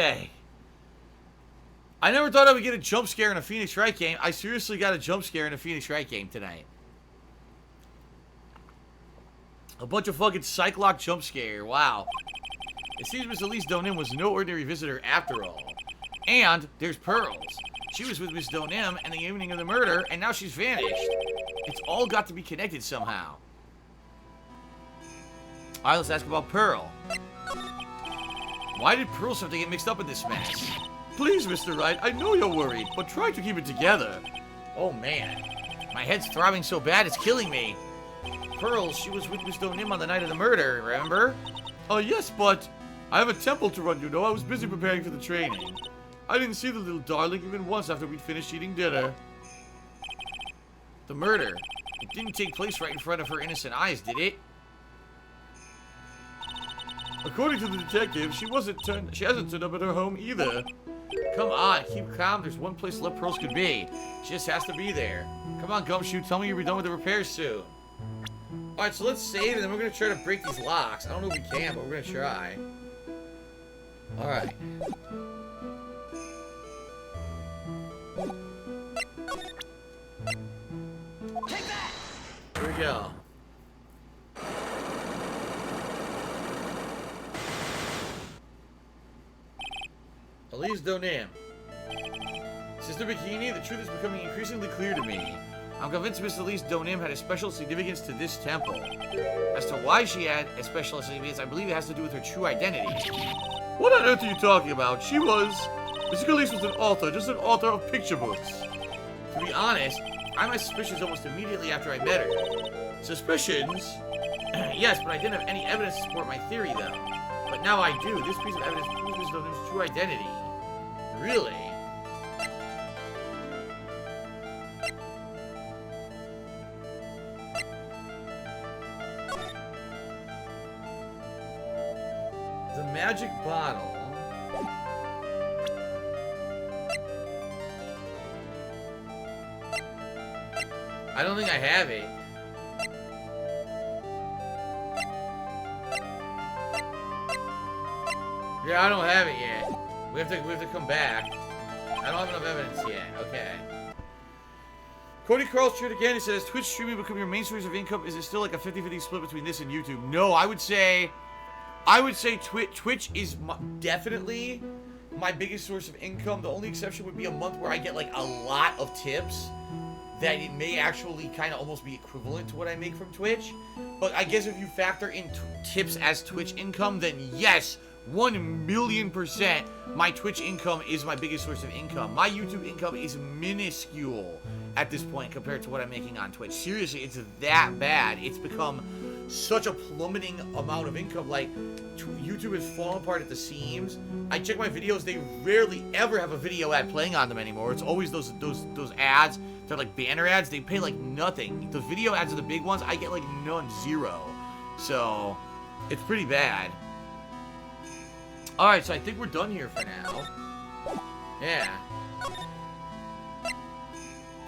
Okay. I never thought I would get a jump scare in a Phoenix Wright game. I seriously got a jump scare in a Phoenix Wright game tonight. A bunch of fucking Cyclock jump scare. Wow. It seems Miss Elise Donim was no ordinary visitor after all. And there's Pearls. She was with Miss Donim in the evening of the murder, and now she's vanished. It's all got to be connected somehow. Alright, let's ask about Pearl. Why did Pearls have to get mixed up in this mess? Please, Mr. Wright, I know you're worried, but try to keep it together. Oh, man. My head's throbbing so bad it's killing me. Pearls, she was with Miss Donim on the night of the murder, remember? Oh, yes, but I have a temple to run, you know. I was busy preparing for the training. I didn't see the little darling even once after we'd finished eating dinner. The murder. It didn't take place right in front of her innocent eyes, did it? According to the detective, she hasn't turned up at her home either. Come on, keep calm. There's one place left Pearls could be. She just has to be there. Come on, Gumshoe, tell me you'll be done with the repairs soon. Alright, so let's save and then we're gonna try to break these locks. I don't know if we can, but we're gonna try. Alright. Take that! Here we go. Elise Donim. Sister Bikini, the truth is becoming increasingly clear to me. I'm convinced Miss Elise Donim had a special significance to this temple. As to why she had a special significance, I believe it has to do with her true identity. What on earth are you talking about? She was... Miss Elise was an author, just an author of picture books. To be honest, I had my suspicions almost immediately after I met her. Suspicions? Yes, but I didn't have any evidence to support my theory, though. But now I do. This piece of evidence proves Miss Donim's true identity. Really? The magic bottle. I don't think I have it. Yeah, I don't have it yet. We have to come back. I don't have enough evidence yet. Okay. Cody Carl's cheered again. He says, Twitch streaming become your main source of income? Is it still like a 50-50 split between this and YouTube? No, I would say Twitch is definitely my biggest source of income. The only exception would be a month where I get like a lot of tips that it may actually kind of almost be equivalent to what I make from Twitch. But I guess if you factor in tips as Twitch income, then yes, 1,000,000% my Twitch income is my biggest source of income. My YouTube income is minuscule at this point compared to what I'm making on Twitch. Seriously, it's that bad. It's become such a plummeting amount of income. Like, YouTube has fallen apart at the seams. I check my videos, they rarely ever have a video ad playing on them anymore. It's always those ads. They're like banner ads. They pay like nothing. The video ads are the big ones. I get like none, zero. So, it's pretty bad. Alright, so I think we're done here for now. Yeah.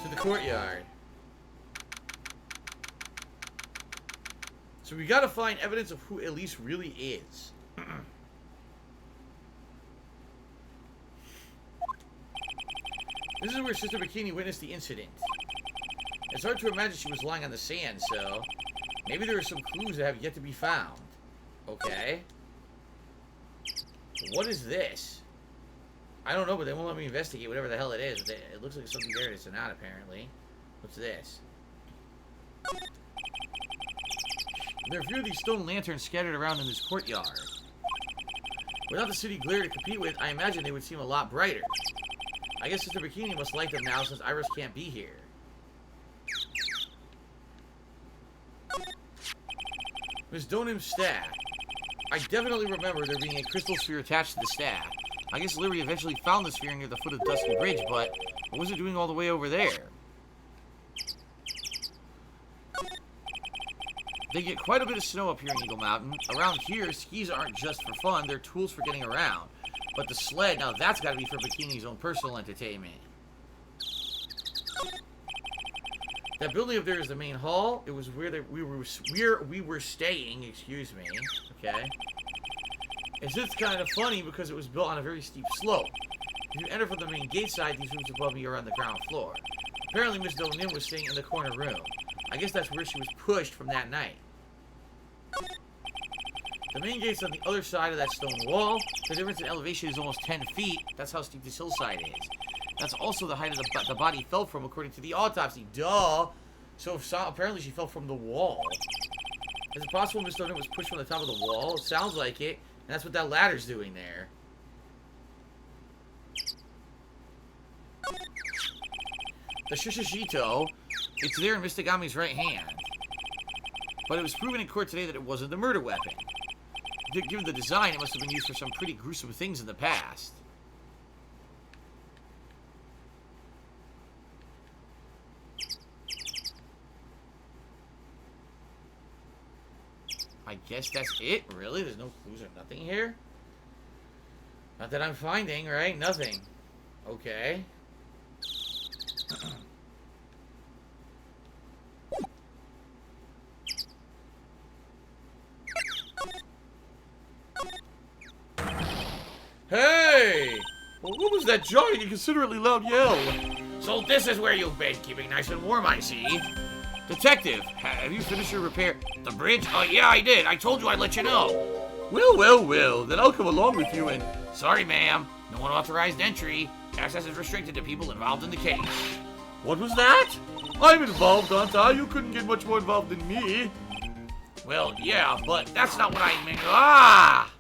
To the courtyard. So we gotta find evidence of who Elise really is. This is where Sister Bikini witnessed the incident. It's hard to imagine she was lying on the sand, so... maybe there are some clues that have yet to be found. Okay. What is this? I don't know, but they won't let me investigate whatever the hell it is. It looks like something there that's not, apparently. What's this? There are a few of these stone lanterns scattered around in this courtyard. Without the city glare to compete with, I imagine they would seem a lot brighter. I guess Sister Bikini must like them now since Iris can't be here. Miss Donim's staff. I definitely remember there being a crystal sphere attached to the staff. I guess Leary eventually found the sphere near the foot of Dusky Bridge, but what was it doing all the way over there? They get quite a bit of snow up here in Eagle Mountain. Around here, skis aren't just for fun, they're tools for getting around. But the sled, now that's gotta be for Bikini's own personal entertainment. That building up there is the main hall. It was where we were staying, excuse me. Okay. It's kind of funny because it was built on a very steep slope. If you enter from the main gate side, these rooms above me are on the ground floor. Apparently, Miss Donin was staying in the corner room. I guess that's where she was pushed from that night. The main gate's on the other side of that stone wall. The difference in elevation is almost 10 feet. That's how steep this hillside is. That's also the height of the body fell from, according to the autopsy. Duh! So apparently she fell from the wall. Is it possible Miss Donin was pushed from the top of the wall? It sounds like it. And that's what that ladder's doing there. The Shishishito, it's there in Mr. Gami's right hand. But it was proven in court today that it wasn't the murder weapon. Given the design, it must have been used for some pretty gruesome things in the past. I guess that's it, really? There's no clues or nothing here? Not that I'm finding, right? Nothing. Okay. Hey! Well, what was that giant and considerately loud yell? So this is where you've been, keeping nice and warm, I see. Detective, have you finished your repair? The bridge? Oh, yeah, I did. I told you I'd let you know. Well, then I'll come along with you and... Sorry, ma'am. No one authorized entry. Access is restricted to people involved in the case. What was that? I'm involved, aren't I? You couldn't get much more involved than me. Well, yeah, but that's not what I meant. Ah!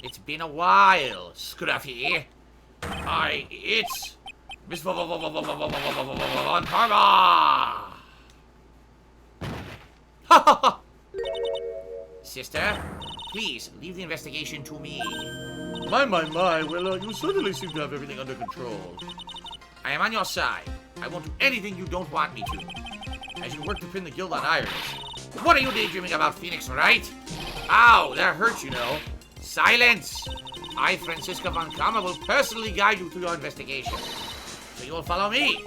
It's been a while, Scruffy. It's... Miss Von Parma! Ha! Sister, please, leave the investigation to me. My. Well, you certainly seem to have everything under control. I am on your side. I won't do anything you don't want me to. As you work to pin the guild on Iris. What are you daydreaming about, Phoenix Wright? Ow, that hurts, you know. Silence! I, Francisca Von Kama, will personally guide you through your investigation. So you will follow me.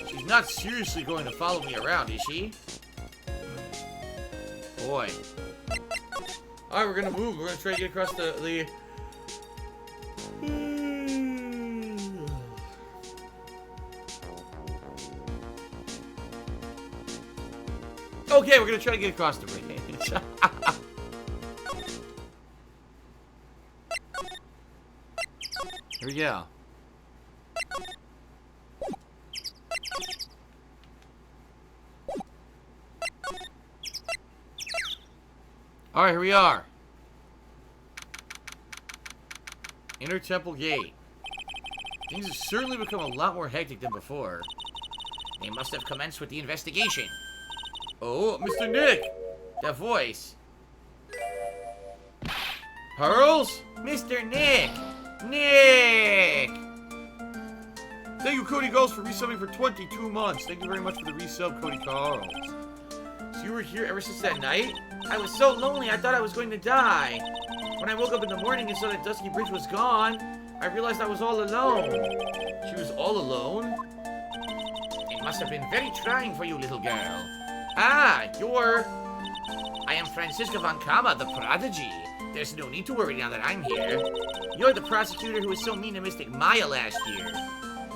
She's not seriously going to follow me around, is she? Boy. Alright, we're gonna move. We're gonna try to get across the... Okay, we're gonna try to get across the bridge. Here we go. Alright, here we are. Inner Temple Gate. Things have certainly become a lot more hectic than before. They must have commenced with the investigation. Oh, Mr. Nick! That voice. Pearls? Mr. Nick! Nick! Thank you, Cody Girls, for resubbing for 22 months. Thank you very much for the resub, Cody Carls. So you were here ever since that night? I was so lonely, I thought I was going to die. When I woke up in the morning and saw that Dusky Bridge was gone, I realized I was all alone. She was all alone? It must have been very trying for you, little girl. Ah, I am Francisca Von Kama, the prodigy. There's no need to worry now that I'm here. You're the prosecutor who was so mean to Mystic Maya last year.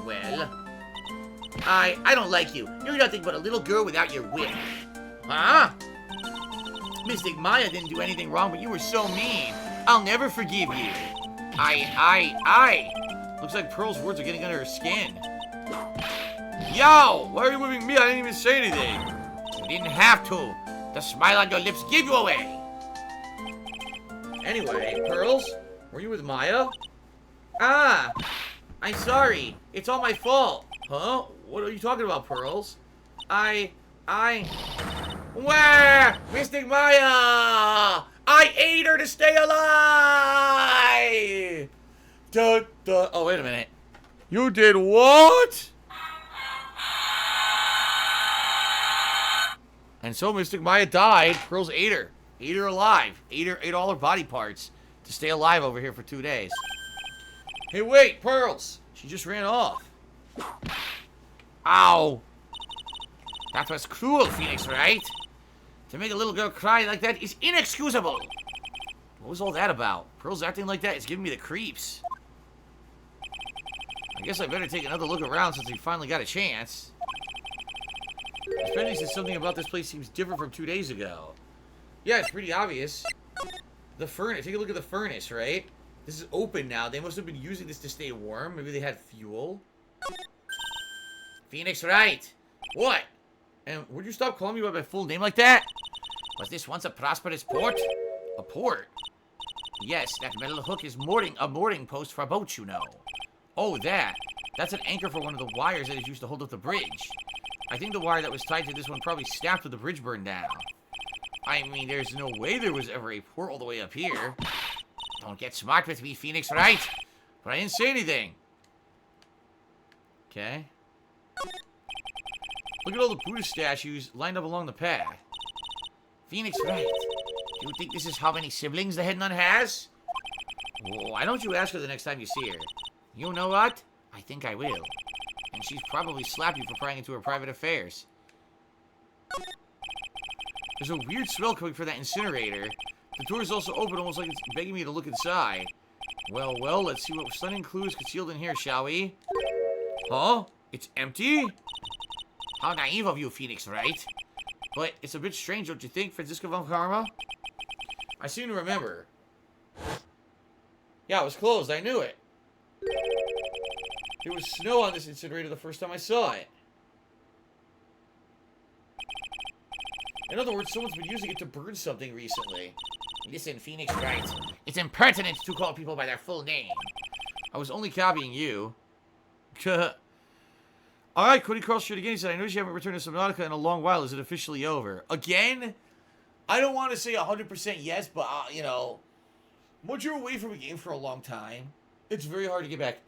Well, I don't like you. You're nothing but a little girl without your wit. Huh? Mystic Maya didn't do anything wrong, but you were so mean. I'll never forgive you. Looks like Pearl's words are getting under her skin. Yo! Why are you moving me? I didn't even say anything. You didn't have to. The smile on your lips gave you away. Anyway, Pearls, were you with Maya? Ah! I'm sorry. It's all my fault. Huh? What are you talking about, Pearls? Where? Mystic Maya! I ate her to stay alive! Oh, wait a minute. You did what? And so Mystic Maya died. Pearls ate her. Ate her alive. Ate all her body parts to stay alive over here for 2 days. Hey, wait, Pearls. She just ran off. Ow. That was cruel, Phoenix Wright. To make a little girl cry like that is inexcusable. What was all that about? Pearl's acting like that. It's giving me the creeps. I guess I better take another look around since we finally got a chance. Especially since something about this place seems different from 2 days ago. Yeah, it's pretty obvious. The furnace. Take a look at the furnace, right? This is open now. They must have been using this to stay warm. Maybe they had fuel. Phoenix Wright. What? And would you stop calling me by my full name like that? Was this once a prosperous port? A port? Yes, that metal hook is a mooring post for boats, you know. Oh, that. That's an anchor for one of the wires that is used to hold up the bridge. I think the wire that was tied to this one probably snapped when the bridge burned down. I mean, there's no way there was ever a port all the way up here. Don't get smart with me, Phoenix Wright. But I didn't say anything. Okay. Look at all the Buddha statues lined up along the path. Phoenix Wright. Do you think this is how many siblings the head nun has? Oh, why don't you ask her the next time you see her? You know what? I think I will. And she's probably slapped you for prying into her private affairs. There's a weird smell coming from that incinerator. The door is also open, almost like it's begging me to look inside. Well, let's see what stunning clues concealed in here, shall we? Huh? It's empty? How naive of you, Phoenix Wright. But it's a bit strange, don't you think, Francisco von Karma? I seem to remember. Yeah, it was closed. I knew it. There was snow on this incinerator the first time I saw it. In other words, someone's been using it to burn something recently. Listen, Phoenix Wright. It's impertinent to call people by their full name. I was only copying you. Alright, Cody Carl shoot again. He said, I noticed you haven't returned to Subnautica in a long while. Is it officially over? Again? I don't want to say 100% yes, but, you know, once you're away from a game for a long time, it's very hard to get back.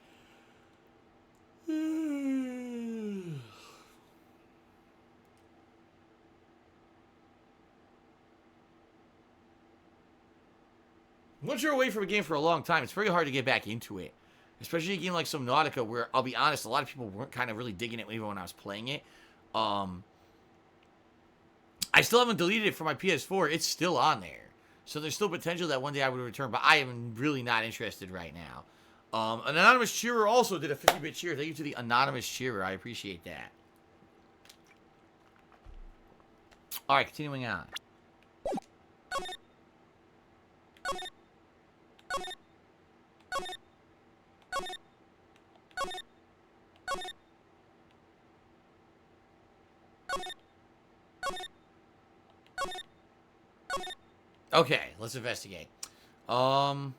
Once you're away from a game for a long time, it's very hard to get back into it. Especially a game like Subnautica, where, I'll be honest, a lot of people weren't kind of really digging it even when I was playing it. I still haven't deleted it from my PS4. It's still on there. So there's still potential that one day I would return, but I am really not interested right now. An anonymous cheerer also did a 50-bit cheer. Thank you to the anonymous cheerer. I appreciate that. Alright, continuing on. Okay, let's investigate. There's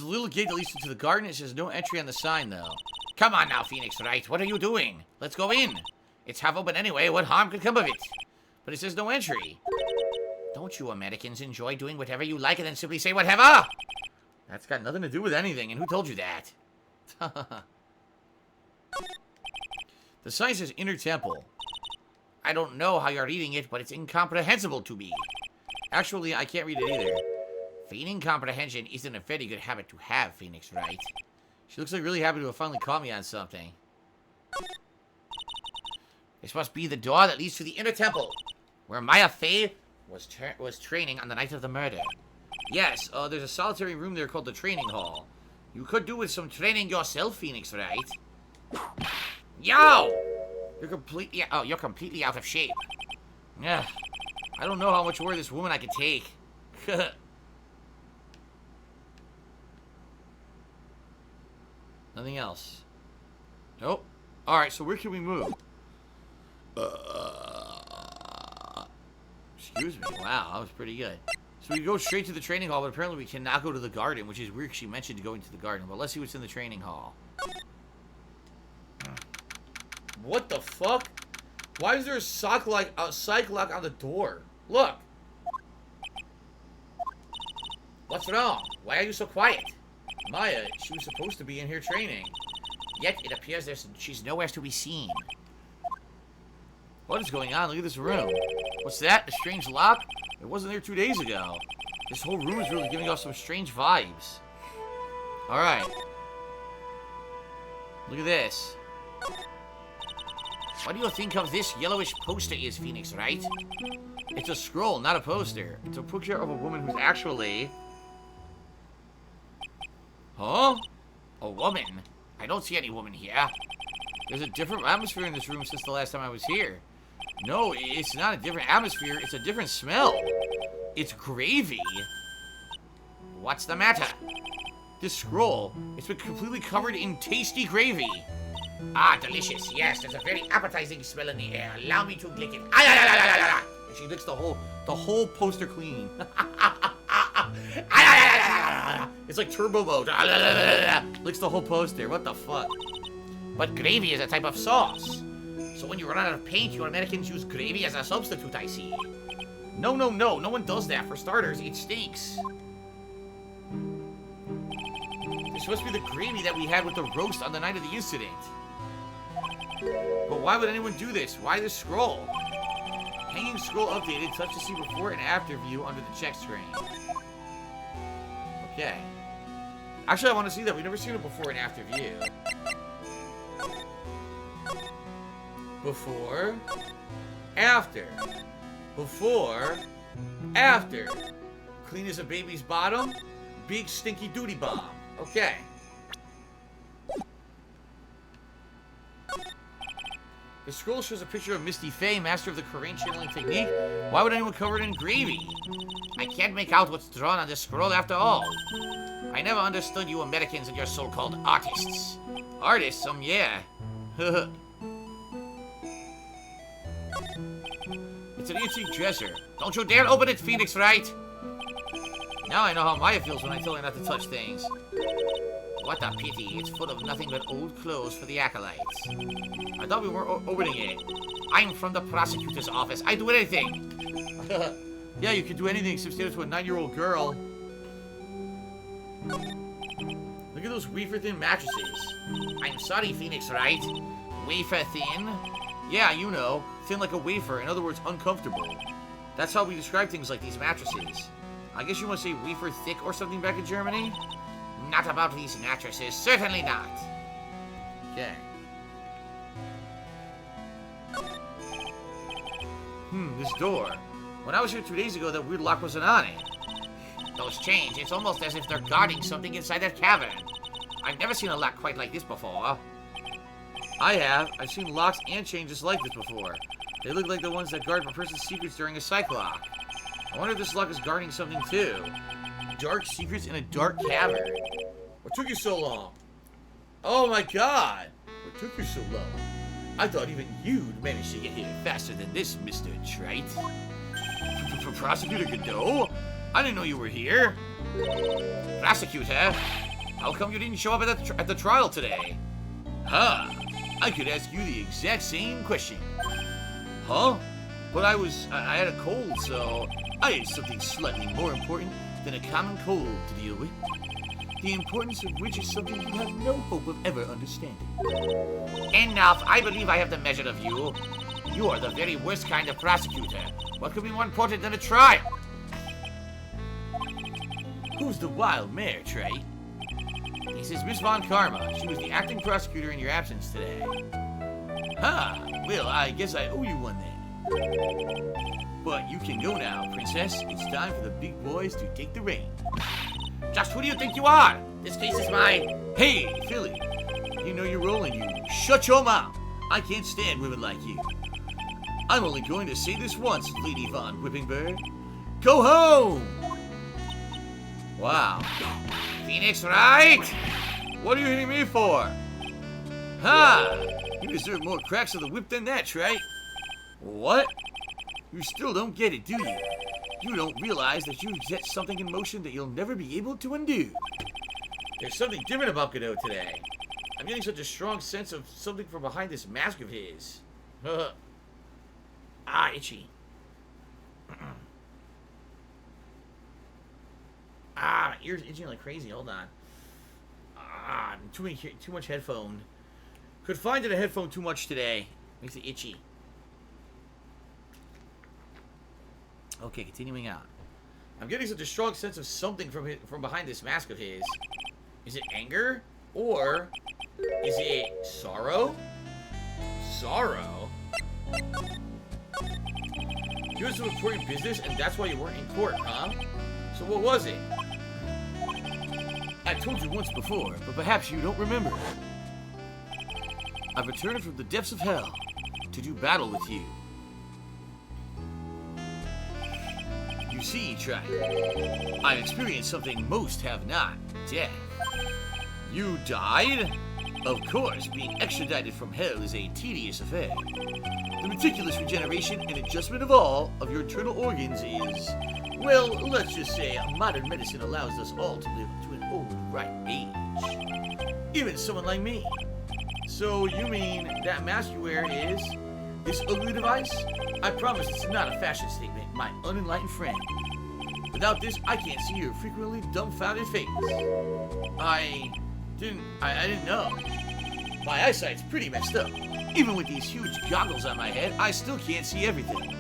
a little gate that leads into the garden. It says no entry on the sign, though. Come on now, Phoenix Wright. What are you doing? Let's go in. It's half open anyway. What harm could come of it? But it says no entry. Don't you Americans enjoy doing whatever you like and then simply say whatever? That's got nothing to do with anything, and who told you that? The sign says Inner Temple. I don't know how you're reading it, but it's incomprehensible to me. Actually, I can't read it either. Feigning comprehension isn't a very good habit to have, Phoenix Wright. She looks like really happy to have finally caught me on something. This must be the door that leads to the Inner Temple, where Maya Fay was training on the night of the murder. Yes, there's a solitary room there called the Training Hall. You could do with some training yourself, Phoenix Wright. Yo! You're completely out of shape. Yeah, I don't know how much more of this woman I can take. Nothing else. Nope. Alright, so where can we move? Excuse me. Wow, that was pretty good. So we go straight to the training hall, but apparently we cannot go to the garden, which is weird. She mentioned going to the garden, but let's see what's in the training hall. What the fuck? Why is there a psych lock on the door? Look. What's wrong? Why are you so quiet? Maya, she was supposed to be in here training. Yet it appears she's nowhere to be seen. What is going on? Look at this room. What's that? A strange lock? It wasn't there 2 days ago. This whole room is really giving off some strange vibes. Alright. Look at this. What do you think of this yellowish poster is, Phoenix Wright? It's a scroll, not a poster. It's a picture of a woman who's actually... Huh? A woman? I don't see any woman here. There's a different atmosphere in this room since the last time I was here. No, it's not a different atmosphere. It's a different smell. It's gravy. What's the matter? This scroll, it's been completely covered in tasty gravy. Ah, delicious. Yes, there's a very appetizing smell in the air. Allow me to lick it. And she licks the whole poster clean. It's like turbo mode. Licks the whole poster. What the fuck? But gravy is a type of sauce. So when you run out of paint, you Americans use gravy as a substitute, I see. No. No one does that. For starters, it stinks. It's supposed to be the gravy that we had with the roast on the night of the incident. But why would anyone do this? Why this scroll? Hanging scroll updated. Touch to see before and after view under the check screen. Okay. Actually, I want to see that. We've never seen a before and after view. Before. After. Before. After. Clean as a baby's bottom. Big stinky duty bomb. Okay. The scroll shows a picture of Misty Fay, master of the Korean channeling technique. Why would anyone cover it in gravy? I can't make out what's drawn on this scroll after all. I never understood you Americans and your so-called artists. Artists? Yeah. It's an antique dresser. Don't you dare open it, Phoenix Wright! Now I know how Maya feels when I tell her not to touch things. What a pity. It's full of nothing but old clothes for the acolytes. I thought we weren't opening it. I'm from the prosecutor's office. I do anything. Yeah, you can do anything except stand up to a 9-year-old girl. Look at those wafer-thin mattresses. I'm sorry, Phoenix Wright. Wafer-thin? Yeah, you know. Thin like a wafer. In other words, uncomfortable. That's how we describe things like these mattresses. I guess you want to say wafer-thick or something back in Germany? Not about these mattresses. Certainly not. Okay. This door. When I was here 2 days ago, that weird lock wasn't on it. Those chains, it's almost as if they're guarding something inside that cavern. I've never seen a lock quite like this before. I have. I've seen locks and chains just like this before. They look like the ones that guard a person's secrets during a cyclock. I wonder if this lock is guarding something too. Dark secrets in a dark cavern. What took you so long? Oh my god! What took you so long? I thought even you'd manage to get here faster than this, Mr. Trite. Prosecutor Godot? I didn't know you were here. Prosecutor? How come you didn't show up at the trial today? Huh? I could ask you the exact same question. Huh? But I had a cold, so I had something slightly more important than a common cold to deal with. The importance of which is something you have no hope of ever understanding. Enough! I believe I have the measure of you. You are the very worst kind of prosecutor. What could be more important than a trial? Who's the wild mare, Trey? This is Miss Von Karma. She was the acting prosecutor in your absence today. Huh. Well, I guess I owe you one then. But you can go now, Princess. It's time for the big boys to take the reign. Just who do you think you are? This case is mine. Hey, Philly. You know you're rolling, you. Shut your mouth. I can't stand women like you. I'm only going to say this once, Lady Von Whippingbird. Go home! Wow. Phoenix Wright? What are you hitting me for? Ha! You deserve more cracks of the whip than that, Trey. What? You still don't get it, do you? You don't realize that you've set something in motion that you'll never be able to undo. There's something different about Godot today. I'm getting such a strong sense of something from behind this mask of his. Ah, itchy. Ah, my ears itching like crazy. Hold on. Ah, too much headphone. Could find it a headphone too much today. Makes it itchy. Okay, continuing on. I'm getting such a strong sense of something from behind this mask of his. Is it anger? Or is it sorrow? Sorrow? You had some important business, and that's why you weren't in court, huh? So what was it? I told you once before, but perhaps you don't remember. I've returned from the depths of hell to do battle with you. You see, Tribe, I've experienced something most have not, death. You died? Of course, being extradited from hell is a tedious affair. The meticulous regeneration and adjustment of all of your internal organs is, well, let's just say modern medicine allows us all to live to an old ripe age. Even someone like me. So you mean that mask you wear is this ugly device? I promise it's not a fashion statement, my unenlightened friend. Without this, I can't see your frequently dumbfounded face. I didn't know. My eyesight's pretty messed up. Even with these huge goggles on my head, I still can't see everything.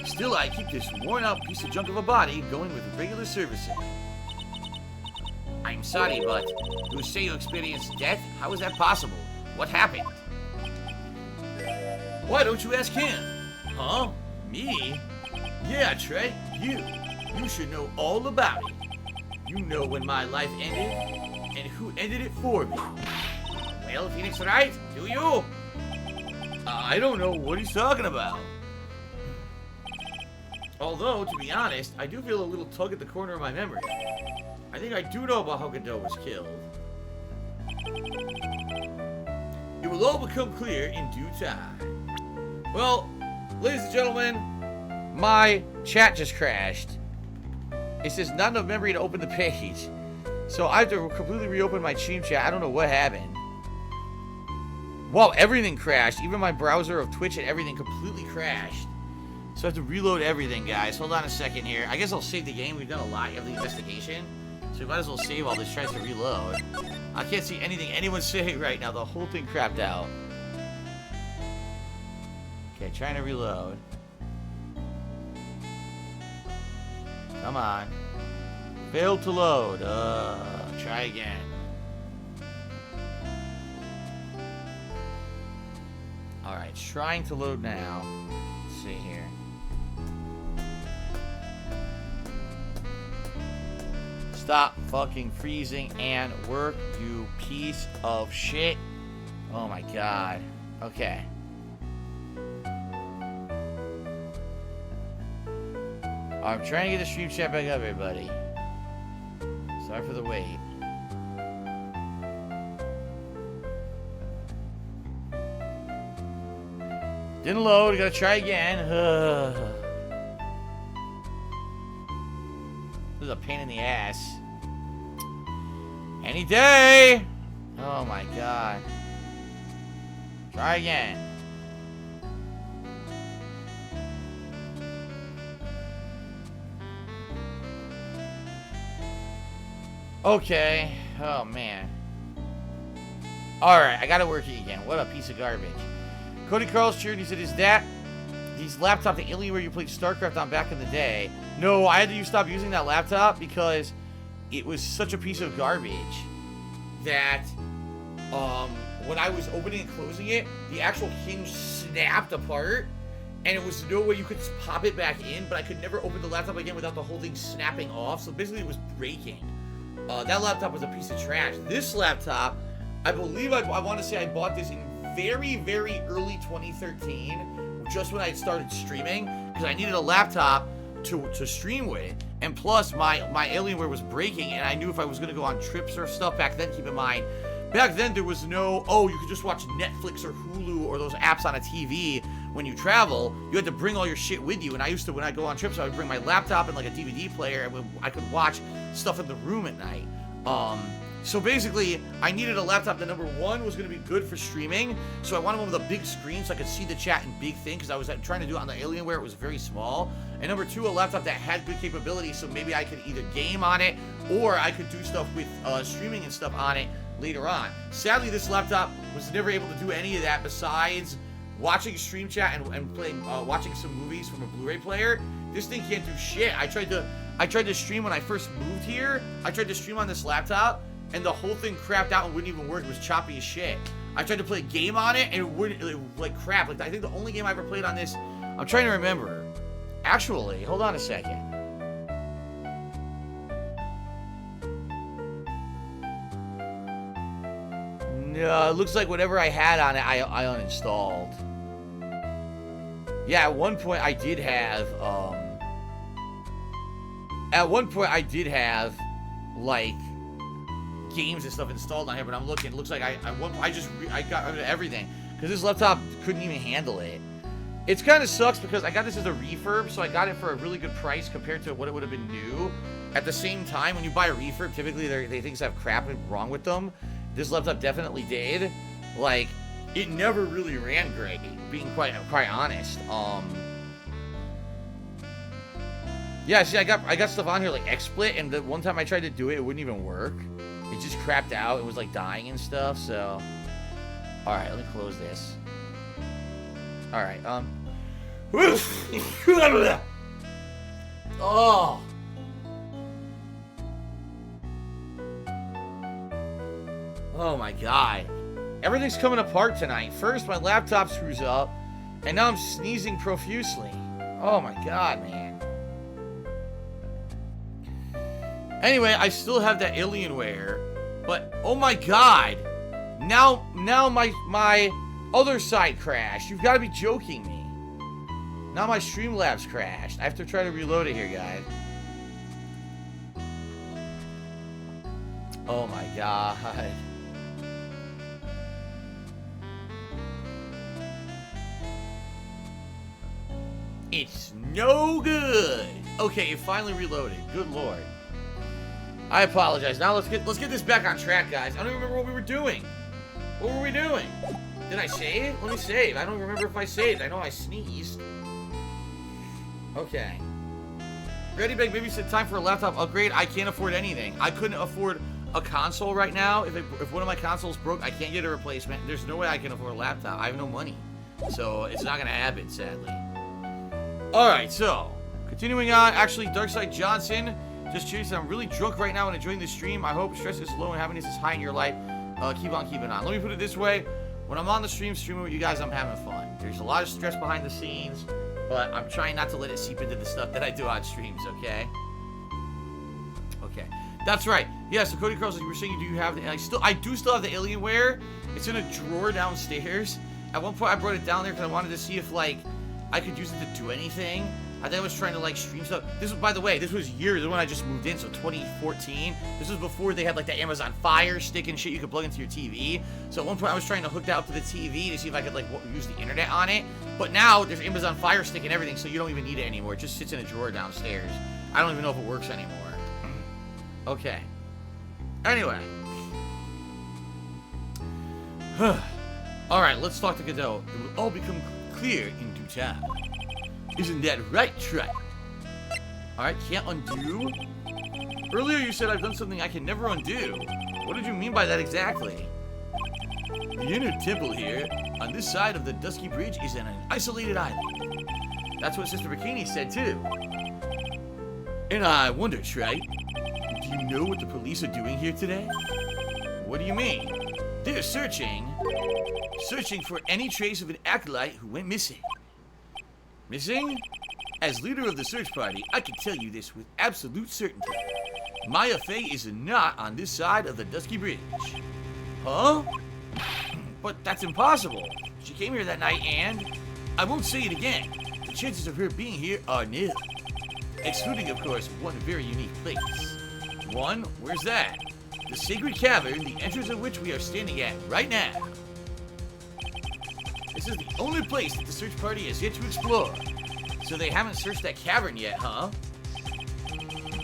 Still, I keep this worn-out piece of junk of a body going with regular servicing. I'm sorry, but you say you experienced death? How is that possible? What happened? Why don't you ask him? Huh? Me? Yeah, Trey, you. You should know all about it. You know when my life ended, and who ended it for me. Well, Phoenix Wright, do you? I don't know what he's talking about. Although, to be honest, I do feel a little tug at the corner of my memory. I think I do know about how Godot was killed. It will all become clear in due time. Well, ladies and gentlemen, my chat just crashed. It says not enough memory to open the page. So I have to completely reopen my stream chat. I don't know what happened. Wow, everything crashed. Even my browser of Twitch and everything completely crashed. So I have to reload everything, guys. Hold on a second here. I guess I'll save the game. We've done a lot of the investigation. So we might as well save all this. Tries to reload. I can't see anything anyone's saying right now. The whole thing crapped out. Okay, trying to reload. Come on. Failed to load. Try again. Alright, trying to load now. Let's see here. Stop fucking freezing and work, you piece of shit. Oh my god. Okay. I'm trying to get the stream chat back up, everybody. Sorry for the wait. Didn't load. Gotta try again. This is a pain in the ass. Any day. Oh my god. Try again. Okay. Oh, man. Alright, I gotta work it again. What a piece of garbage. Cody Carl's cheered. He said, is that these laptop the Alienware you played StarCraft on back in the day? No, I had to stop using that laptop because it was such a piece of garbage that when I was opening and closing it, the actual hinge snapped apart. And it was no way you could pop it back in, but I could never open the laptop again without the whole thing snapping off. So basically it was breaking. That laptop was a piece of trash. This laptop, I believe I want to say I bought this in very, very early 2013, just when I started streaming, because I needed a laptop to stream with. And plus, my Alienware was breaking, and I knew if I was going to go on trips or stuff back then, keep in mind, back then there was no, oh, you could just watch Netflix or Hulu or those apps on a TV when you travel. You had to bring all your shit with you. And I used to, when I go on trips, I would bring my laptop and like a DVD player, and I could watch stuff in the room at night. So basically, I needed a laptop that, number one, was going to be good for streaming. So I wanted one with a big screen so I could see the chat in big thing, because I was trying to do it on the Alienware. It was very small. And number two, a laptop that had good capability, so maybe I could either game on it or I could do stuff with streaming and stuff on it later on. Sadly, this laptop was never able to do any of that besides watching stream chat and playing, watching some movies from a Blu-ray player. This thing can't do shit. I tried to stream when I first moved here. I tried to stream on this laptop, and the whole thing crapped out and wouldn't even work. It was choppy as shit. I tried to play a game on it, and it wouldn't, like crap. Like, I think the only game I ever played on this, I'm trying to remember. Actually, hold on a second. No, it looks like whatever I had on it, I uninstalled. Yeah, at one point I did have, like, games and stuff installed on here, but I'm looking, it looks like I got rid of everything, because this laptop couldn't even handle it. It's kind of sucks, because I got this as a refurb, so I got it for a really good price compared to what it would have been new. At the same time, when you buy a refurb, typically they things have crap wrong with them. This laptop definitely did. Like, it never really ran great, being quite honest. Yeah, see, I got stuff on here like XSplit, and the one time I tried to do it, it wouldn't even work. It just crapped out. It was like dying and stuff. So, all right, let me close this. All right, oh. Oh my god. Everything's coming apart tonight. First, my laptop screws up, and now I'm sneezing profusely. Oh my god, man. Anyway, I still have that Alienware, but oh my god. Now my other side crashed. You've got to be joking me. Now my Streamlabs crashed. I have to try to reload it here, guys. Oh my god. It's no good. Okay, it finally reloaded. Good lord. I apologize. Now let's get this back on track, guys. I don't even remember what we were doing. What were we doing? Did I save? Let me save. I don't remember if I saved. I know I sneezed. Okay. Ready, Big Baby said time for a laptop upgrade. I can't afford anything. I couldn't afford a console right now. If one of my consoles broke, I can't get a replacement. There's no way I can afford a laptop. I have no money. So it's not going to happen, sadly. Alright, so, continuing on. Actually, Darkside Johnson just cheers. I'm really drunk right now and enjoying the stream. I hope stress is low and happiness is high in your life. Keep on keeping on. Let me put it this way. When I'm on the streaming with you guys, I'm having fun. There's a lot of stress behind the scenes, but I'm trying not to let it seep into the stuff that I do on streams, okay? Okay. That's right. Yeah, so Cody Carlson, you were saying you do have the... I do still have the Alienware. It's in a drawer downstairs. At one point, I brought it down there because I wanted to see if, like, I could use it to do anything. I think I was trying to, like, stream stuff. This was, by the way, this was years when I just moved in, so 2014. This was before they had, like, the Amazon Fire Stick and shit you could plug into your TV. So at one point, I was trying to hook that up to the TV to see if I could, like, use the internet on it. But now, there's Amazon Fire Stick and everything, so you don't even need it anymore. It just sits in a drawer downstairs. I don't even know if it works anymore. Okay. Anyway. Alright, let's talk to Godot. It will all become clear in due time. Isn't that right, Trey? Alright, can't undo? Earlier you said I've done something I can never undo. What did you mean by that exactly? The inner temple here, on this side of the Dusky Bridge, is an isolated island. That's what Sister Bikini said, too. And I wonder, Trey, do you know what the police are doing here today? What do you mean? They're searching for any trace of an acolyte who went missing. Missing? As leader of the search party, I can tell you this with absolute certainty. Maya Fay is not on this side of the Dusky Bridge. Huh? But that's impossible. She came here that night and... I won't say it again. The chances of her being here are nil. Excluding, of course, one very unique place. One? Where's that? The sacred cavern, the entrance of which we are standing at right now. This is the only place that the search party has yet to explore. So they haven't searched that cavern yet, huh?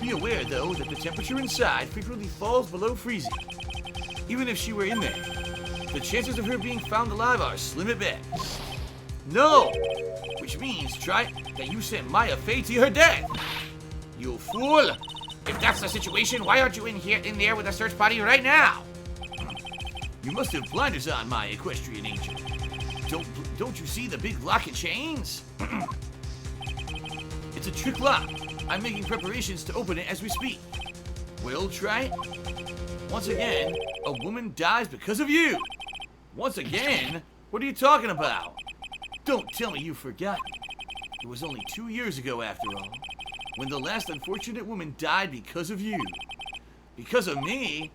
Be aware, though, that the temperature inside frequently falls below freezing. Even if she were in there, the chances of her being found alive are slim at best. No! Which means, try that you sent Maya Fay to her death. You fool! If that's the situation, why aren't you in there with the search party right now? You must have blinders on, my equestrian angel. Don't you see the big lock and chains? It's a trick lock. I'm making preparations to open it as we speak. Well, try it. Once again, a woman dies because of you. Once again? What are you talking about? Don't tell me you forgot. It was only 2 years ago, after all, when the last unfortunate woman died because of you. Because of me?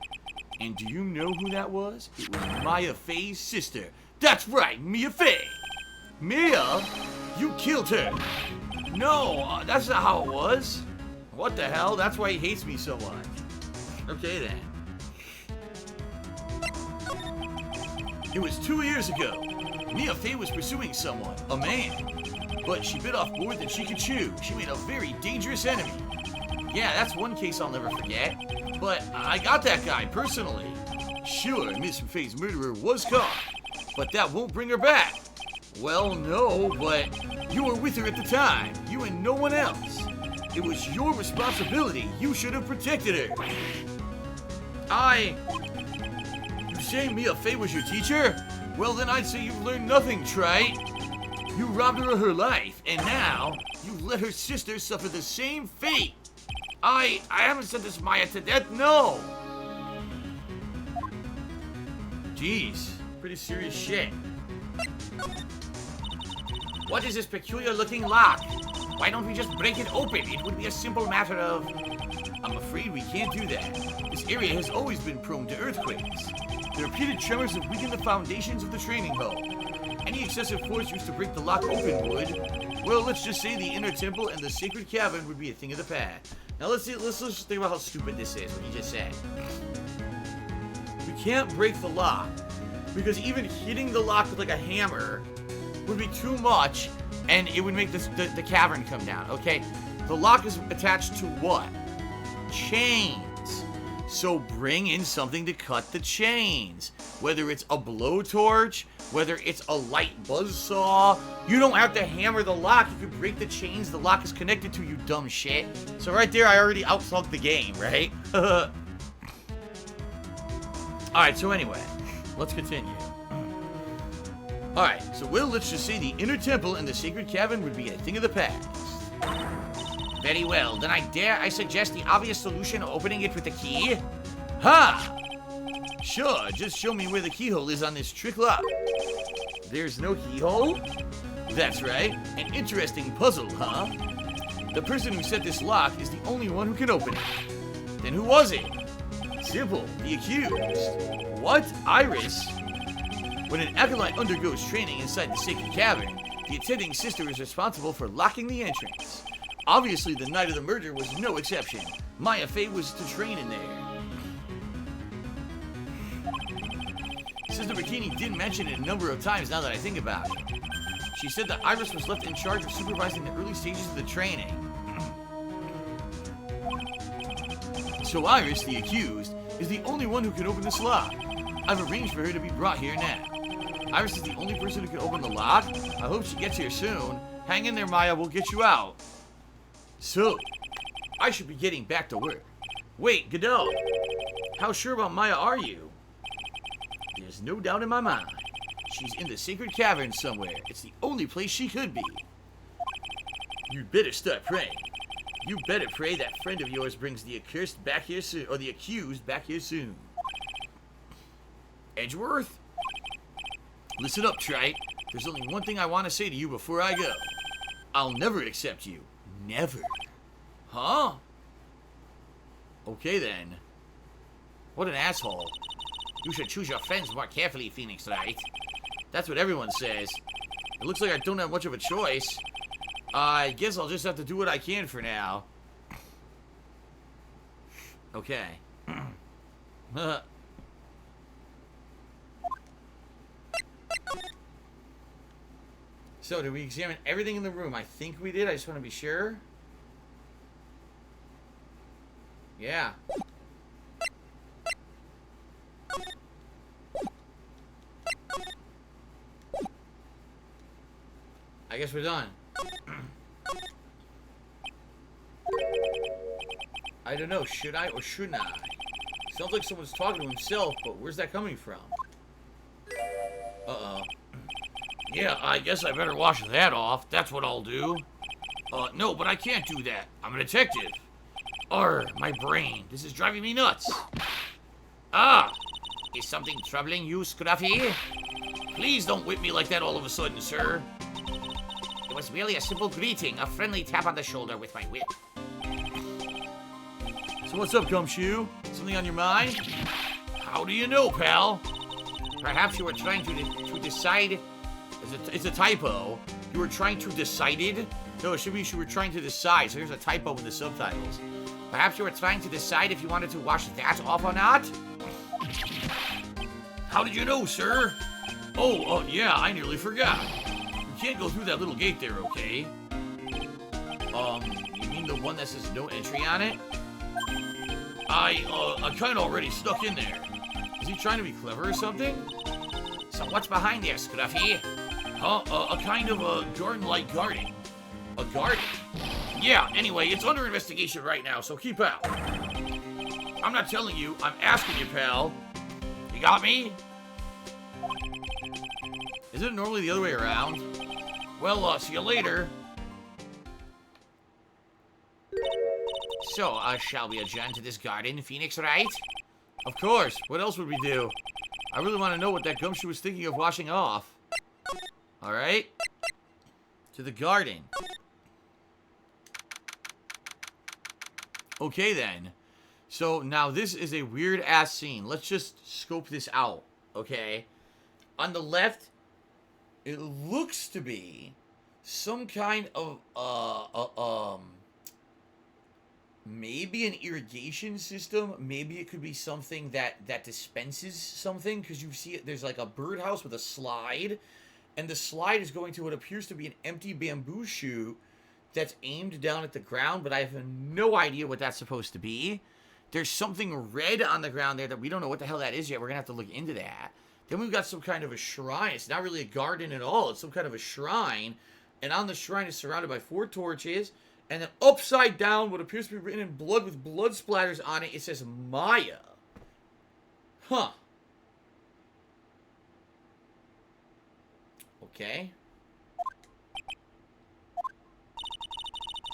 And do you know who that was? It was Maya Fay's sister. That's right, Mia Fay. Mia? You killed her. No, that's not how it was. What the hell? That's why he hates me so much. Okay then. It was 2 years ago. Mia Fay was pursuing someone, a man. But she bit off more than she could chew. She made a very dangerous enemy. Yeah, that's one case I'll never forget. But I got that guy personally. Sure, Miss Fay's murderer was caught, but that won't bring her back. Well, no, but you were with her at the time. You and no one else. It was your responsibility. You should have protected her. You say Mia Fay was your teacher? Well, then I'd say you've learned nothing, Trite. You robbed her of her life, and now you let her sister suffer the same fate. I haven't sentenced Maya to death, no. Jeez, pretty serious shit. What is this peculiar-looking lock? Why don't we just break it open? It would be a simple matter of... I'm afraid we can't do that. This area has always been prone to earthquakes. The repeated tremors have weakened the foundations of the training hall. Any excessive force used to break the lock open would... Well, let's just say the inner temple and the sacred cavern would be a thing of the past. Now let's just think about how stupid this is, what you just said. We can't break the lock, because even hitting the lock with like a hammer would be too much, and it would make the cavern come down, okay? The lock is attached to what? Chains. So bring in something to cut the chains. Whether it's a blowtorch, whether it's a light buzzsaw. You don't have to hammer the lock. You can break the chains the lock is connected to, you dumb shit. So right there, I already outthought the game, right? Alright, so anyway, let's continue. Alright, so let's just say the inner temple and the sacred cavern would be a thing of the past. Very well, then I suggest the obvious solution of opening it with the key. Ha! Sure, just show me where the keyhole is on this trick lock. There's no keyhole? That's right, an interesting puzzle, huh? The person who set this lock is the only one who can open it. Then who was it? Simple, the accused. What? Iris? When an acolyte undergoes training inside the sacred cavern, the attending sister is responsible for locking the entrance. Obviously, the night of the murder was no exception. Maya Fay was to train in there. Sister Bikini did mention it a number of times now that I think about it. She said that Iris was left in charge of supervising the early stages of the training. So Iris, the accused, is the only one who can open this lock. I've arranged for her to be brought here now. Iris is the only person who can open the lock. I hope she gets here soon. Hang in there, Maya. We'll get you out. So, I should be getting back to work. Wait, Godot. How sure about Maya are you? There's no doubt in my mind. She's in the sacred cavern somewhere. It's the only place she could be. You'd better start praying. You better pray that friend of yours brings the accursed back here soon, or the accused back here soon. Edgeworth? Listen up, Trite. There's only one thing I want to say to you before I go. I'll never accept you. Never. Huh? Okay then. What an asshole. You should choose your friends more carefully, Phoenix Wright. That's what everyone says. It looks like I don't have much of a choice. I guess I'll just have to do what I can for now. Okay. So, did we examine everything in the room? I think we did. I just want to be sure. Yeah. I guess we're done. I don't know. Should I or shouldn't I? Sounds like someone's talking to himself, but where's that coming from? Uh-oh. Yeah, I guess I better wash that off. That's what I'll do. No, but I can't do that. I'm a detective. Arr, my brain. This is driving me nuts. Ah! Is something troubling you, Scruffy? Please don't whip me like that all of a sudden, sir. It was merely a simple greeting, a friendly tap on the shoulder with my whip. So what's up, Gumshoe? Something on your mind? How do you know, pal? Perhaps you were trying to decide... It's a typo. You were trying to decided? No, it should be you were trying to decide, so here's a typo in the subtitles. Perhaps you were trying to decide if you wanted to wash that off or not? How did you know, sir? Oh, yeah, I nearly forgot. You can't go through that little gate there, okay? You mean the one that says no entry on it? I kinda already stuck in there. Is he trying to be clever or something? So what's behind there, Scruffy? A kind of a garden-like garden. A garden? Yeah, anyway, it's under investigation right now, so keep out. I'm not telling you, I'm asking you, pal. You got me? Is it normally the other way around? Well, see you later. So, shall we adjourn to this garden, Phoenix Wright? Of course. What else would we do? I really want to know what that Gumshoe was thinking of washing off. Alright. To the garden. Okay, then. So, now this is a weird-ass scene. Let's just scope this out, okay? On the left, it looks to be some kind of, maybe an irrigation system. Maybe it could be something that dispenses something, because you see it, there's like a birdhouse with a slide, and the slide is going to what appears to be an empty bamboo chute that's aimed down at the ground, but I have no idea what that's supposed to be. There's something red on the ground there that we don't know what the hell that is yet. We're going to have to look into that. Then we've got some kind of a shrine. It's not really a garden at all. It's some kind of a shrine. And on the shrine is surrounded by 4 torches. And then upside down, what appears to be written in blood with blood splatters on it, it says Maya. Huh. Okay.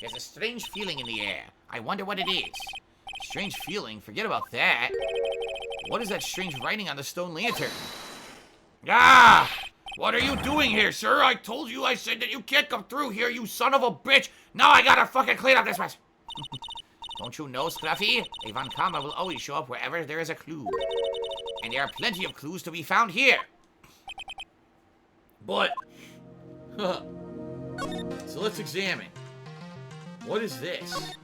There's a strange feeling in the air. I wonder what it is. Strange feeling? Forget about that. What is that strange writing on the stone lantern? Ah! What are you doing here, sir? I told you, I said that you can't come through here, you son of a bitch! Now I gotta fucking clean up this mess! Don't you know, Scruffy? A Von Karma will always show up wherever there is a clue. And there are plenty of clues to be found here. But... So let's examine. What is this?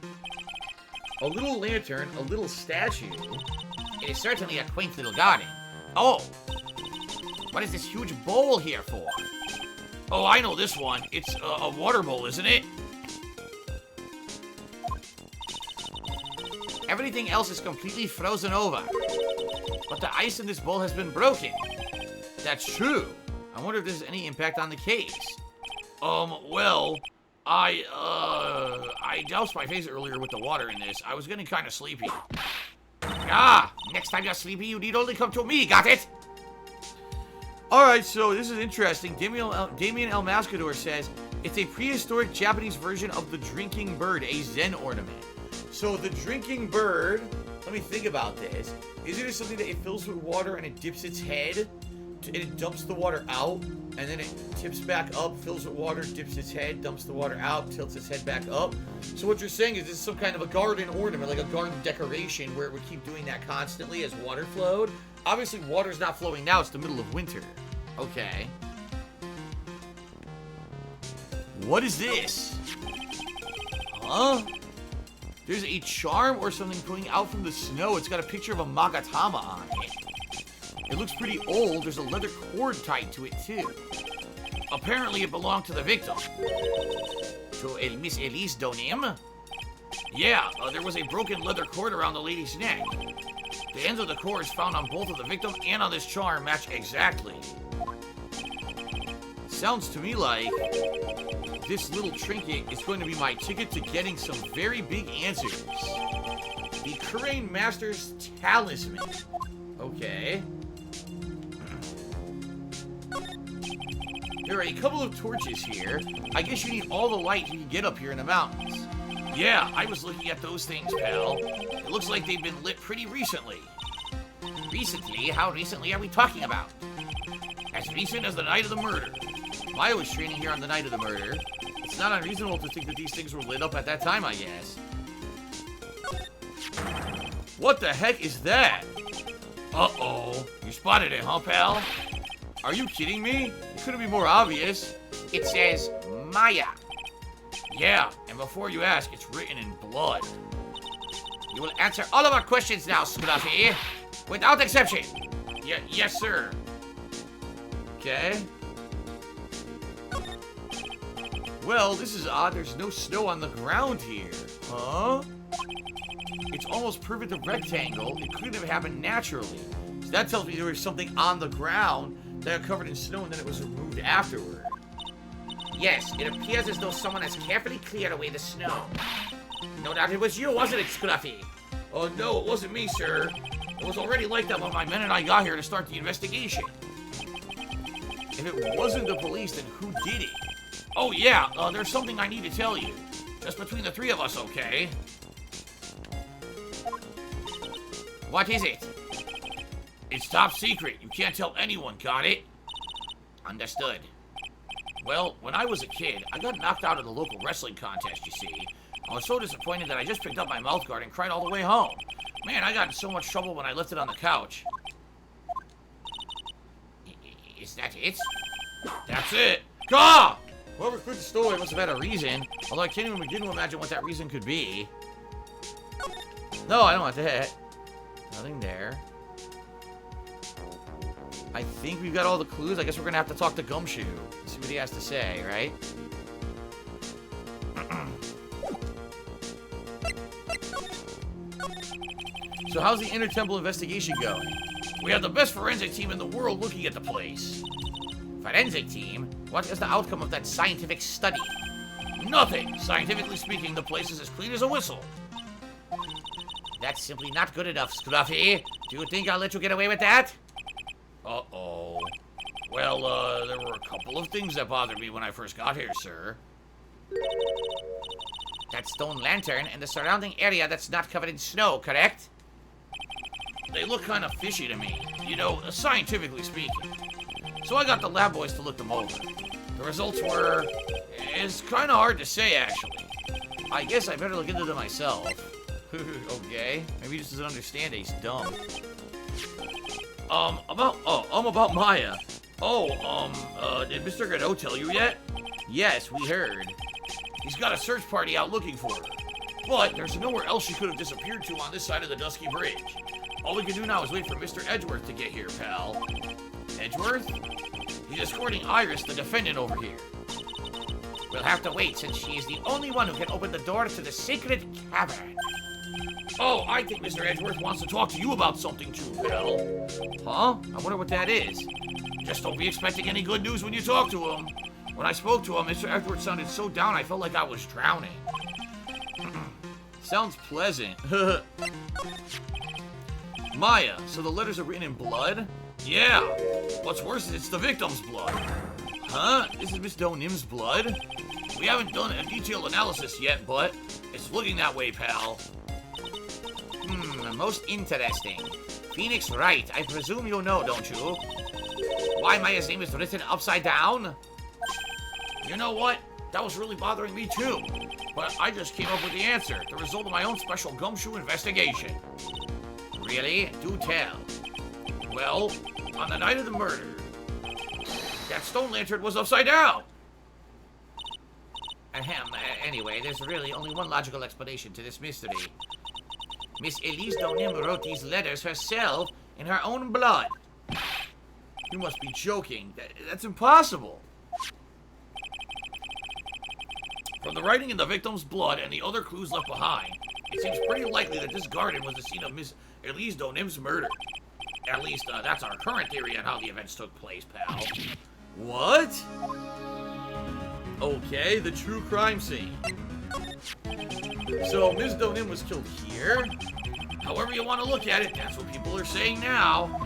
A little lantern, a little statue. It is certainly a quaint little garden. Oh! What is this huge bowl here for? Oh, I know this one. It's a water bowl, isn't it? Everything else is completely frozen over. But the ice in this bowl has been broken. That's true. I wonder if there's any impact on the case. Well, I doused my face earlier with the water in this. I was getting kind of sleepy. Ah, next time you're sleepy, you need only come to me, got it? Alright, so this is interesting. Damien El Mascador says, it's a prehistoric Japanese version of the drinking bird, a Zen ornament. So the drinking bird, let me think about this. Is it something that it fills with water and it dips its head, and it dumps the water out, and then it tips back up, fills with water, dips its head, dumps the water out, tilts its head back up? So what you're saying is this is some kind of a garden ornament, like a garden decoration, where it would keep doing that constantly as water flowed? Obviously, water's not flowing now. It's the middle of winter. Okay. What is this? Huh? There's a charm or something coming out from the snow. It's got a picture of a Magatama on it. It looks pretty old. There's a leather cord tied to it, too. Apparently, it belonged to the victim. To Miss Elise Donim? Yeah, there was a broken leather cord around the lady's neck. The ends of the cords found on both of the victim and on this charm match exactly. Sounds to me like this little trinket is going to be my ticket to getting some very big answers. The Kurain Master's Talisman. Okay. There are a couple of torches here. I guess you need all the light you can get up here in the mountains. Yeah, I was looking at those things, pal. It looks like they've been lit pretty recently. Recently? How recently are we talking about? As recent as the night of the murder. Maya was training here on the night of the murder. It's not unreasonable to think that these things were lit up at that time, I guess. What the heck is that? Uh-oh. You spotted it, huh, pal? Are you kidding me? It couldn't be more obvious. It says Maya. Yeah, and before you ask, it's written in blood. You will answer all of our questions now, Scruffy. Without exception. Yes, sir. Okay. Well, this is odd. There's no snow on the ground here. Huh? It's almost perfect a rectangle. It couldn't have happened naturally. So that tells me there was something on the ground that got covered in snow and then it was removed afterward. Yes, it appears as though someone has carefully cleared away the snow. No doubt it was you, wasn't it, Scruffy? Oh, no, it wasn't me, sir. It was already like that when my men and I got here to start the investigation. If it wasn't the police, then who did it? Oh, yeah, there's something I need to tell you. Just between the three of us, okay? What is it? It's top secret. You can't tell anyone, got it? Understood. Well, when I was a kid, I got knocked out of the local wrestling contest, you see. I was so disappointed that I just picked up my mouth guard and cried all the way home. Man, I got in so much trouble when I left it on the couch. Is that it? That's it. Gah! Whoever quit the story must have had a reason, although I can't even begin to imagine what that reason could be. No, I don't want that. Nothing there. I think we've got all the clues. I guess we're gonna have to talk to Gumshoe. See what he has to say, right? So how's the inter-temple investigation going? We have the best forensic team in the world looking at the place. Forensic team? What is the outcome of that scientific study? Nothing! Scientifically speaking, the place is as clean as a whistle. That's simply not good enough, Scruffy. Do you think I'll let you get away with that? Uh-oh. Well, there were a couple of things that bothered me when I first got here, sir. That stone lantern and the surrounding area that's not covered in snow, correct? They look kind of fishy to me, you know, scientifically speaking. So I got the lab boys to look them over. The results were... It's kind of hard to say, actually. I guess I better look into them myself. Okay. Maybe he just doesn't understand it. He's dumb. About Maya. Did Mr. Godot tell you yet? Yes, we heard. He's got a search party out looking for her. But there's nowhere else she could have disappeared to on this side of the Dusky Bridge. All we can do now is wait for Mr. Edgeworth to get here, pal. Edgeworth? He's escorting Iris, the defendant, over here. We'll have to wait, since she is the only one who can open the door to the sacred cavern. Oh, I think Mr. Edgeworth wants to talk to you about something too, pal. Huh? I wonder what that is. Just don't be expecting any good news when you talk to him. When I spoke to him, Mr. Edgeworth sounded so down I felt like I was drowning. Sounds pleasant. Maya, so the letters are written in blood? Yeah. What's worse is it's the victim's blood. Huh? This is Miss Donim's blood? We haven't done a detailed analysis yet, but it's looking that way, pal. Most interesting. Phoenix Wright, I presume you know, don't you? Why Maya's name is written upside down? You know what? That was really bothering me too. But I just came up with the answer, the result of my own special gumshoe investigation. Really? Do tell. Well, on the night of the murder, that stone lantern was upside down. Anyway, there's really only one logical explanation to this mystery. Miss Elise Donim wrote these letters herself in her own blood. You must be joking. That's impossible. From the writing in the victim's blood and the other clues left behind, it seems pretty likely that this garden was the scene of Miss Elise Donim's murder. At least, that's our current theory on how the events took place, pal. What? Okay, the true crime scene. So, Ms. Donim was killed here. However you want to look at it, that's what people are saying now.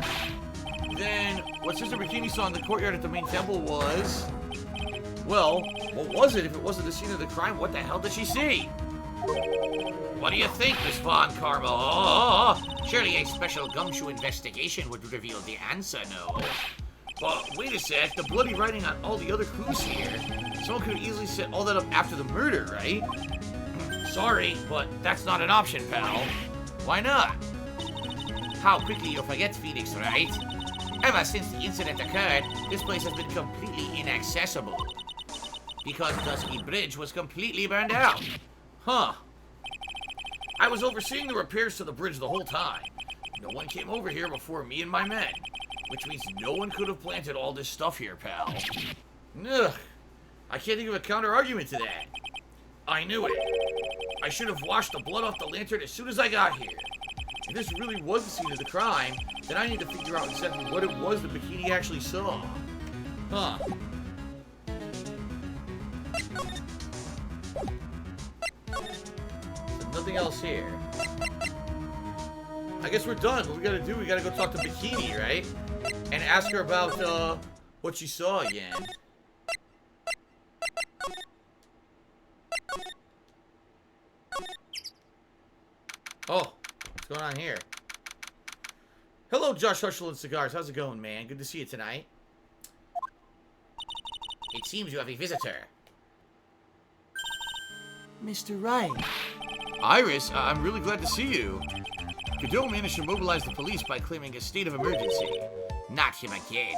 Then, what Sister Bikini saw in the courtyard at the main temple was... Well, what was it if it wasn't the scene of the crime? What the hell did she see? What do you think, Miss Von Karma? Oh, surely a special gumshoe investigation would reveal the answer, no? But wait a sec, the bloody writing on all the other clues here. Someone could have easily set all that up after the murder, right? Sorry, but that's not an option, pal. Why not? How quickly you'll forget, Phoenix Wright. Ever since the incident occurred, this place has been completely inaccessible. Because Dusky Bridge was completely burned out. Huh. I was overseeing the repairs to the bridge the whole time. No one came over here before me and my men. Which means no one could have planted all this stuff here, pal. Ugh. I can't think of a counter-argument to that. I knew it. I should have washed the blood off the lantern as soon as I got here. If this really was the scene of the crime, then I need to figure out exactly what it was the bikini actually saw. Huh. There's nothing else here. I guess we're done. What we gotta do, we gotta go talk to Bikini, right? And ask her about, what she saw again. Oh, what's going on here? Hello, Josh Hushel and Cigars. How's it going, man? Good to see you tonight. It seems you have a visitor. Mr. Wright. Iris, I'm really glad to see you. Godot managed to mobilize the police by claiming a state of emergency. Not him again.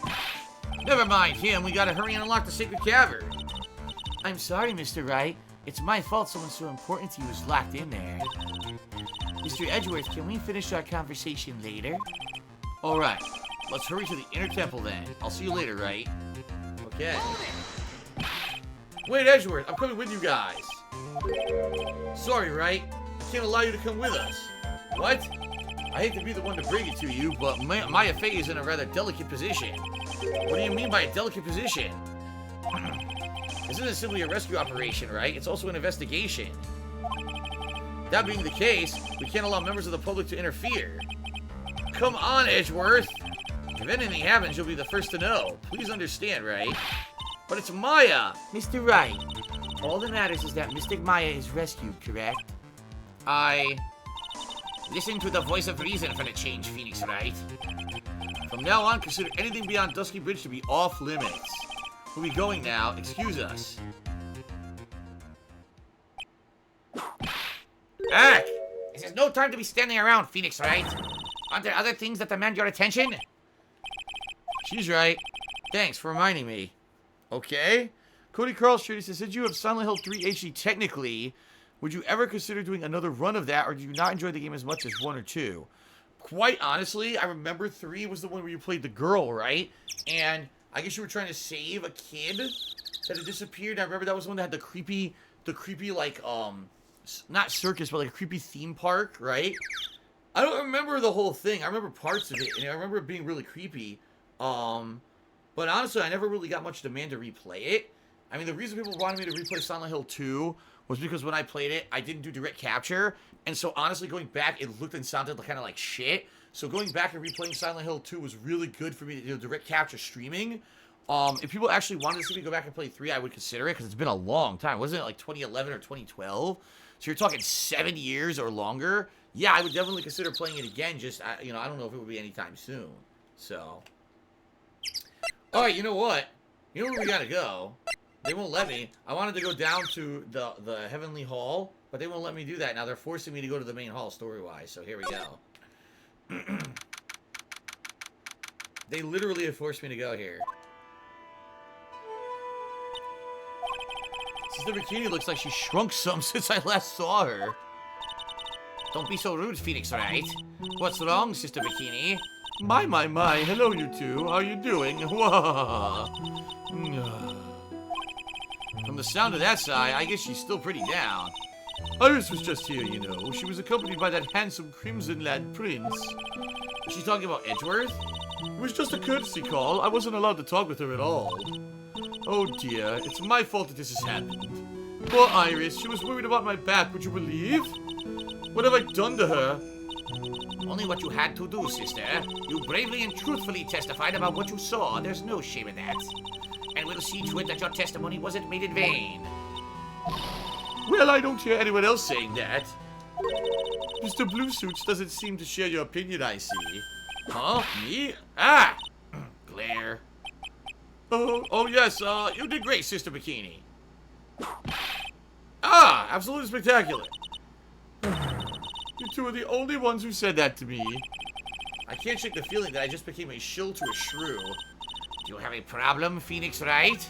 Never mind him. We gotta hurry and unlock the sacred cavern. I'm sorry, Mr. Wright. It's my fault someone so important to you was locked in there. Mr. Edgeworth, can we finish our conversation later? Alright. Let's hurry to the inner temple then. I'll see you later, Wright? Okay. Wait, Edgeworth. I'm coming with you guys. Sorry, Wright. I can't allow you to come with us. What? I hate to be the one to bring it to you, but Maya Fay is in a rather delicate position. What do you mean by a delicate position? This isn't simply a rescue operation, right? It's also an investigation. That being the case, we can't allow members of the public to interfere. Come on, Edgeworth. If anything happens, you'll be the first to know. Please understand, right? But it's Maya! Mr. Wright, all that matters is that Mystic Maya is rescued, correct? Listen to the voice of reason for the change, Phoenix Wright. From now on, consider anything beyond Dusky Bridge to be off limits. We'll be going now. Excuse us. Back! This is no time to be standing around, Phoenix Wright. Aren't there other things that demand your attention? She's right. Thanks for reminding me. Okay. Cody Carl Street says, since you have Silent Hill 3 HD technically, would you ever consider doing another run of that, or do you not enjoy the game as much as 1 or 2? Quite honestly, I remember 3 was the one where you played the girl, right? And I guess you were trying to save a kid that had disappeared. I remember that was the one that had the creepy, like, not circus, but like a creepy theme park, right? I don't remember the whole thing. I remember parts of it, and I remember it being really creepy. But honestly, I never really got much demand to replay it. I mean, the reason people wanted me to replay Silent Hill 2 was because when I played it, I didn't do direct capture. And so, honestly, going back, it looked and sounded kind of like shit. So going back and replaying Silent Hill 2 was really good for me to do direct capture streaming. If people actually wanted to see me go back and play 3, I would consider it, because it's been a long time. Wasn't it like 2011 or 2012? So you're talking 7 years or longer. Yeah, I would definitely consider playing it again. Just, I don't know if it would be anytime soon. So. Alright, you know what? You know where we gotta go? They won't let me. I wanted to go down to the Heavenly Hall, but they won't let me do that. Now they're forcing me to go to the main hall story-wise, so here we go. They literally have forced me to go here. Sister Bikini looks like she shrunk some since I last saw her. Don't be so rude, Phoenix Wright. What's wrong, Sister Bikini? My. Hello, you two. How you doing? From the sound of that sigh, I guess she's still pretty down. Iris was just here, you know. She was accompanied by that handsome Crimson Lad Prince. Is she talking about Edgeworth? It was just a courtesy call. I wasn't allowed to talk with her at all. Oh dear, it's my fault that this has happened. Poor Iris, she was worried about my back, would you believe? What have I done to her? Only what you had to do, sister. You bravely and truthfully testified about what you saw. There's no shame in that. And we'll see to it that your testimony wasn't made in vain. Well, I don't hear anyone else saying that. Mr. Blue Suits doesn't seem to share your opinion, I see. Huh? Me? Ah! Glare. Oh yes, you did great, Sister Bikini. Ah, absolutely spectacular. You two are the only ones who said that to me. I can't shake the feeling that I just became a shill to a shrew. Do you have a problem, Phoenix Wright?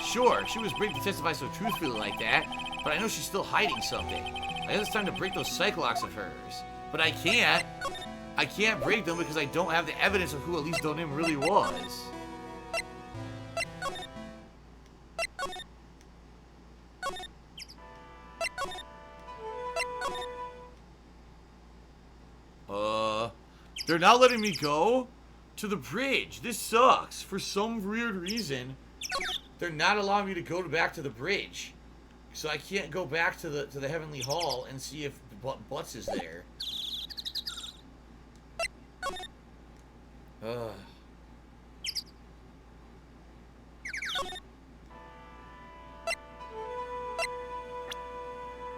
Sure, she was brave to testify so truthfully like that, but I know she's still hiding something. I guess it's time to break those cyclocks of hers. But I can't. I can't break them because I don't have the evidence of who Elise Donim really was. They're not letting me go to the bridge. This sucks. For some weird reason, they're not allowing me to go back to the bridge. So I can't go back to the Heavenly Hall and see if Butts is there.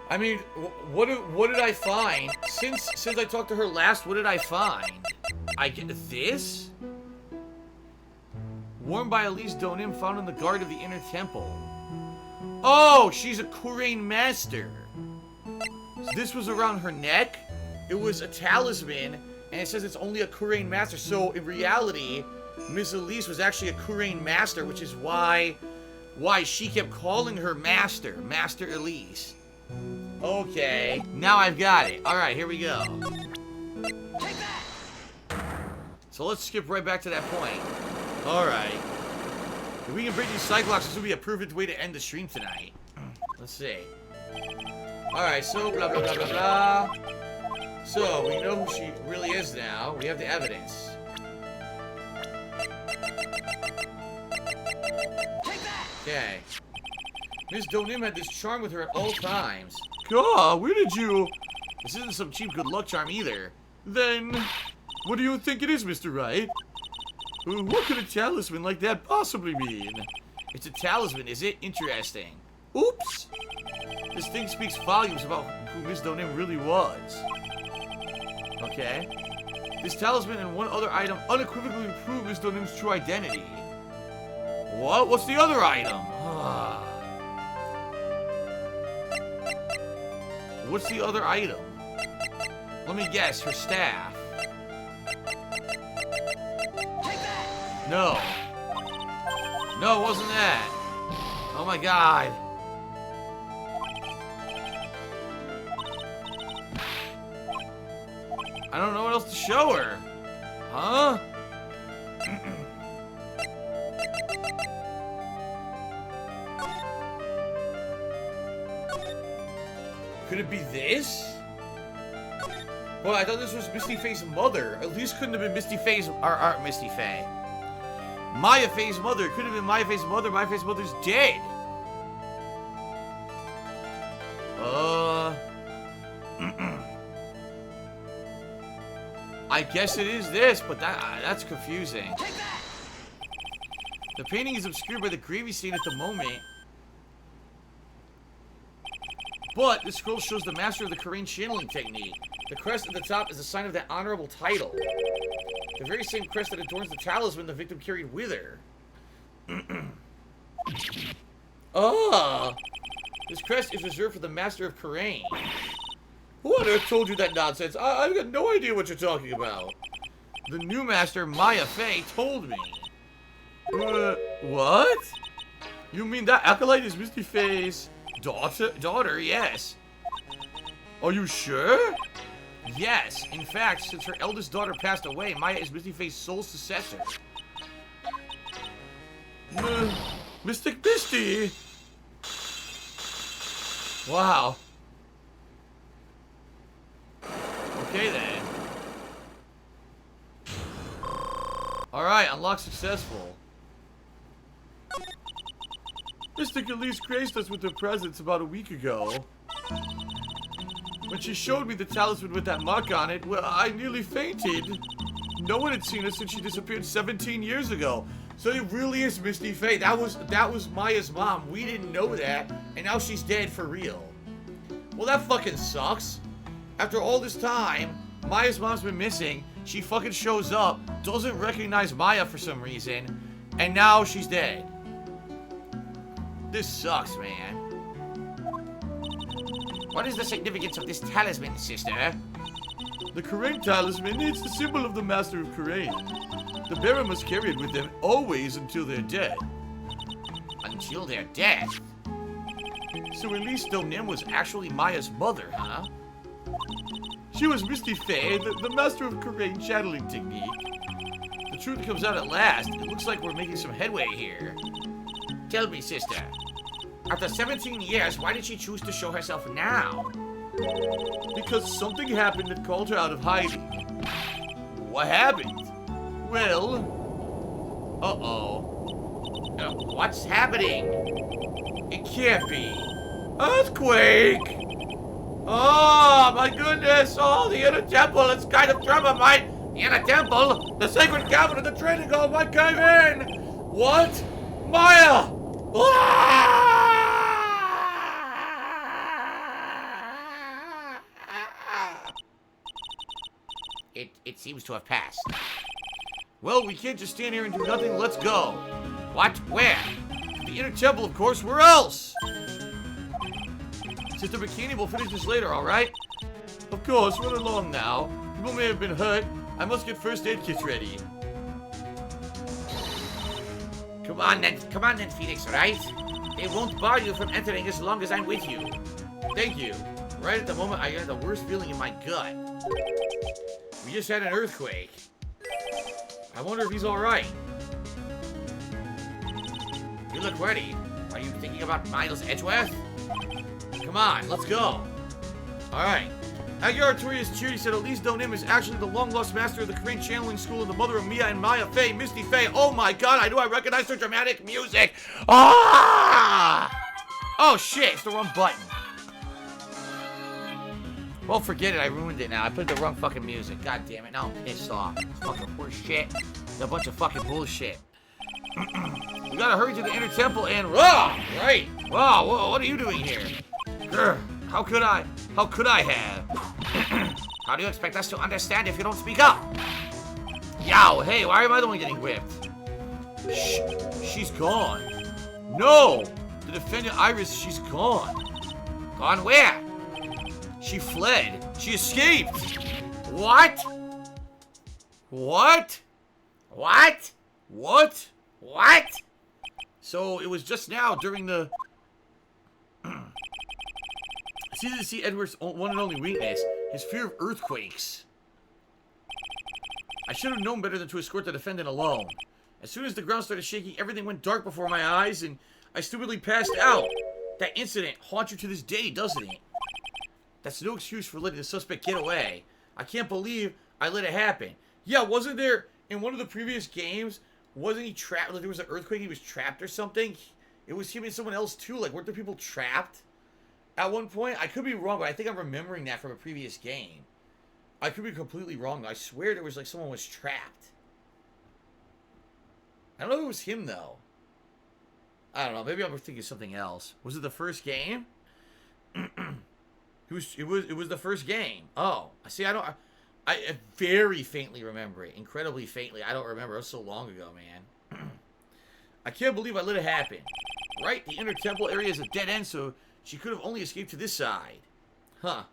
I mean, what did I find? Since I talked to her last, what did I find? I get this? Worn by Elise Donim, found in the guard of the inner temple. Oh, she's a Kurain master. This was around her neck. It was a talisman, and it says it's only a Kurain master. So in reality, Miss Elise was actually a Kurain master, which is why she kept calling her master, Master Elise. Okay, now I've got it. Alright, here we go. Take that! So let's skip right back to that point. Alright. If we can break these cyclocks, this will be a perfect way to end the stream tonight. Let's see. Alright, so blah blah blah blah blah. So, we know who she really is now. We have the evidence. Take that! Okay. Miss Donim had this charm with her at all times. God, where did you... This isn't some cheap good luck charm either. Then, what do you think it is, Mr. Wright? What could a talisman like that possibly mean? It's a talisman, is it? Interesting. Oops! This thing speaks volumes about who Miss Donim really was. Okay. This talisman and one other item unequivocally prove Miss Donim's true identity. What? What's the other item? What's the other item? Let me guess, her staff. No. No, it wasn't that. Oh my god. I don't know what else to show her. Huh? Could it be this? Well, I thought this was Misty Faye's mother. At least couldn't have been Misty Faye's... Or Misty Faye. Maya Faye's mother. Could have been Maya Faye's mother. Maya Faye's mother's dead. I guess it is this, but that's confusing. The painting is obscured by the gravy stain at the moment. But the scroll shows the master of the Kurain channeling technique. The crest at the top is a sign of that honorable title. The very same crest that adorns the talisman the victim carried with her. This crest is reserved for the master of Kurain. Who on earth told you that nonsense? I've got no idea what you're talking about. The new master, Maya Faye, told me. What? You mean that acolyte is Misty Faye's daughter? Yes. Are you sure? Yes. In fact, since her eldest daughter passed away, Maya is Misty Faye's sole successor. Mystic Misty! Wow. Okay then. Alright, unlock successful. Mystic Elise graced us with her presence about a week ago. When she showed me the talisman with that mark on it, well, I nearly fainted. No one had seen her since she disappeared 17 years ago. So it really is Misty Faye. That was Maya's mom. We didn't know that, and now she's dead for real. Well, that fucking sucks. After all this time, Maya's mom's been missing. She fucking shows up, doesn't recognize Maya for some reason. And now she's dead. This sucks, man. What is the significance of this talisman, sister? The Kurain talisman is the symbol of the Master of Kurain. The bearer must carry it with them always until they're dead. Until they're dead? So at least Donim was actually Maya's mother, huh? She was Misty Fay, the Master of Kurain channeling technique. The truth comes out at last. It looks like we're making some headway here. Tell me, sister. After 17 years, why did she choose to show herself now? Because something happened that called her out of hiding. What happened? Well... what's happening? It can't be. Earthquake! Oh, my goodness! Oh, the inner temple is kind of trouble, mate! The inner temple? The sacred cavern of the training hall might cave in! What? Maya! It seems to have passed. Well, we can't just stand here and do nothing. Let's go. What? Where? The inner temple, of course. Where else? Sister Bikini, we'll finish this later, alright? Of course, run along now. People may have been hurt. I must get first aid kits ready. Come on then, Phoenix Wright. They won't bar you from entering as long as I'm with you. Thank you. Right at the moment, I got the worst feeling in my gut. We just had an earthquake. I wonder if he's alright. You look ready. Are you thinking about Miles Edgeworth? Come on, let's go. Alright. Aguirre Artorias Cheery said at least Donim is actually the long-lost master of the Kurain channeling school and the mother of Mia and Maya Fay, Misty Fay. Oh my god, I knew I recognized her dramatic music. Ah! Oh shit, it's the wrong button. Well, forget it, I ruined it now. I put the wrong fucking music. God damn it, now I'm pissed off. It's fucking horse shit. It's a bunch of fucking bullshit. We gotta hurry to the inner temple and... Whoa! Right! Whoa, what are you doing here? Grr, how could I have? How do you expect us to understand if you don't speak up? Yow, hey, why am I the one getting whipped? Shh, she's gone. No! The defendant Iris, she's gone. Gone where? She fled. She escaped. What? What? What? What? What? So it was just now during the... It's easy to see Edward's one and only weakness, his fear of earthquakes. I should have known better than to escort the defendant alone. As soon as the ground started shaking, everything went dark before my eyes, and I stupidly passed out. That incident haunts you to this day, doesn't it? That's no excuse for letting the suspect get away. I can't believe I let it happen. Yeah, wasn't there, in one of the previous games, wasn't he trapped? Like there was an earthquake, he was trapped or something? It was him and someone else too. Like, weren't there people trapped at one point? I could be wrong, but I think I'm remembering that from a previous game. I could be completely wrong. I swear there was like someone was trapped. I don't know if it was him though. I don't know. Maybe I'm thinking something else. Was it the first game? It was the first game. Oh, see, I very faintly remember it. Incredibly faintly. I don't remember. It was so long ago, man. I can't believe I let it happen. Right? The inner temple area is a dead end, so she could have only escaped to this side. Huh.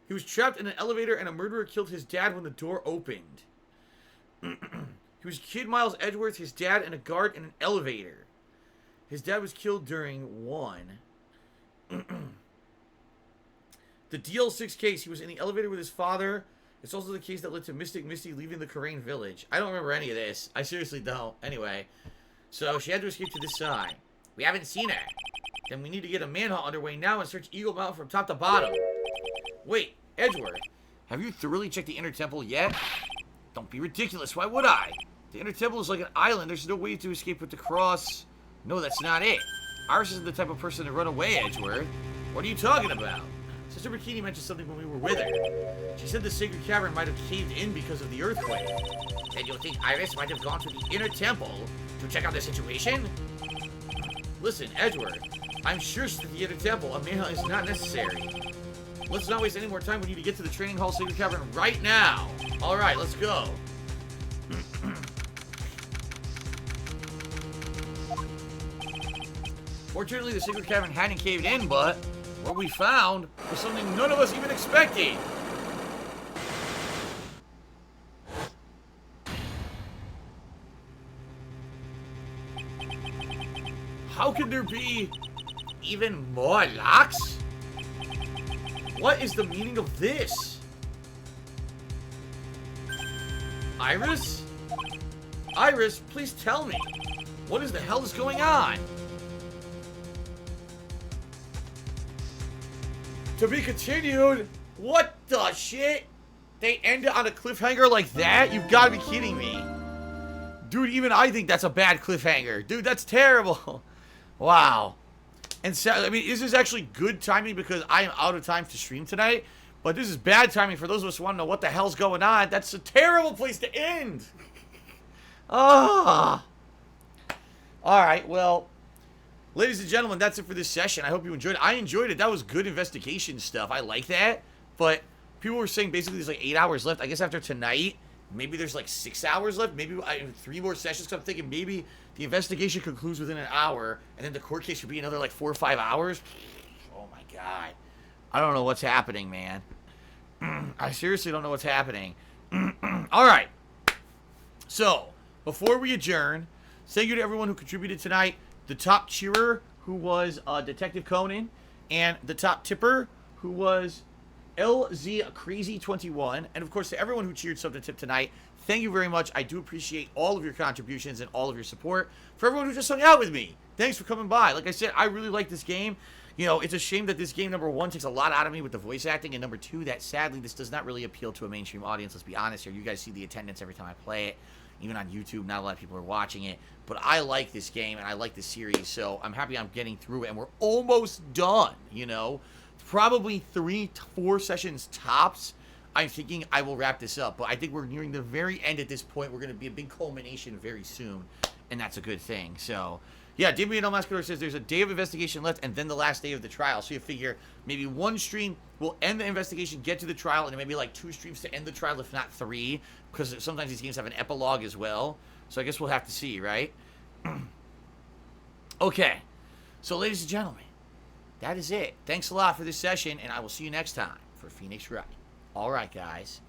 He was trapped in an elevator and a murderer killed his dad when the door opened. He was Kid Miles Edgeworth, his dad, and a guard in an elevator. His dad was killed during one. The DL6 case, he was in the elevator with his father. It's also the case that led to Mystic Misty leaving the Kurain village. I don't remember any of this. I seriously don't. Anyway, so she had to escape to this side. We haven't seen her. Then we need to get a manhunt underway now and search Eagle Mountain from top to bottom. Wait, Edgeworth, have you thoroughly checked the inner temple yet? Don't be ridiculous. Why would I? The inner temple is like an island. There's no way to escape with the cross. No, that's not it. Iris isn't the type of person to run away, Edgeworth. What are you talking about? Sister Bikini mentioned something when we were with her. She said the sacred cavern might have caved in because of the earthquake. Then you think Iris might have gone to the inner temple to check out the situation? Listen, Edgeworth, I'm sure she's at the inner temple. A manhunt is not necessary. Let's not waste any more time. We need to get to the training hall sacred cavern right now. Alright, let's go. Fortunately, the secret cavern hadn't caved in, but what we found was something none of us even expected. How could there be even more locks? What is the meaning of this? Iris? Iris, please tell me. What is the hell is going on? To be continued? What the shit? They ended on a cliffhanger like that? You've got to be kidding me. Dude, even I think that's a bad cliffhanger. Dude, that's terrible. Wow. And so, I mean, this is actually good timing because I am out of time to stream tonight. But this is bad timing for those of us who want to know what the hell's going on. That's a terrible place to end. Ah. Alright, well, ladies and gentlemen, that's it for this session. I hope you enjoyed it. I enjoyed it. That was good investigation stuff. I like that. But people were saying basically there's like 8 hours left. I guess after tonight, maybe there's like 6 hours left. Maybe 3 more sessions. I'm thinking maybe the investigation concludes within an hour, and then the court case should be another like 4 or 5 hours. Oh my god. I don't know what's happening, man. I seriously don't know what's happening. Alright. So, before we adjourn, thank you to everyone who contributed tonight. The top cheerer, who was Detective Conan, and the top tipper, who was LZ Crazy 21, and of course to everyone who cheered sub to tip tonight, thank you very much. I do appreciate all of your contributions and all of your support. For everyone who just hung out with me, thanks for coming by. Like I said, I really like this game. You know, it's a shame that this game, number one, takes a lot out of me with the voice acting, and number two, that sadly this does not really appeal to a mainstream audience. Let's be honest here. You guys see the attendance every time I play it. Even on YouTube, not a lot of people are watching it. But I like this game, and I like this series, so I'm happy I'm getting through it. And we're almost done, you know. Probably 3 to 4 sessions tops. I'm thinking I will wrap this up. But I think we're nearing the very end at this point. We're going to be a big culmination very soon. And that's a good thing. So, yeah, Damien Mascador says there's a day of investigation left and then the last day of the trial. So you figure maybe one stream will end the investigation, get to the trial, and then maybe like 2 streams to end the trial, if not 3. Because sometimes these games have an epilogue as well. So I guess we'll have to see, right? Okay. So, ladies and gentlemen, that is it. Thanks a lot for this session, and I will see you next time for Phoenix Wright. All right, guys.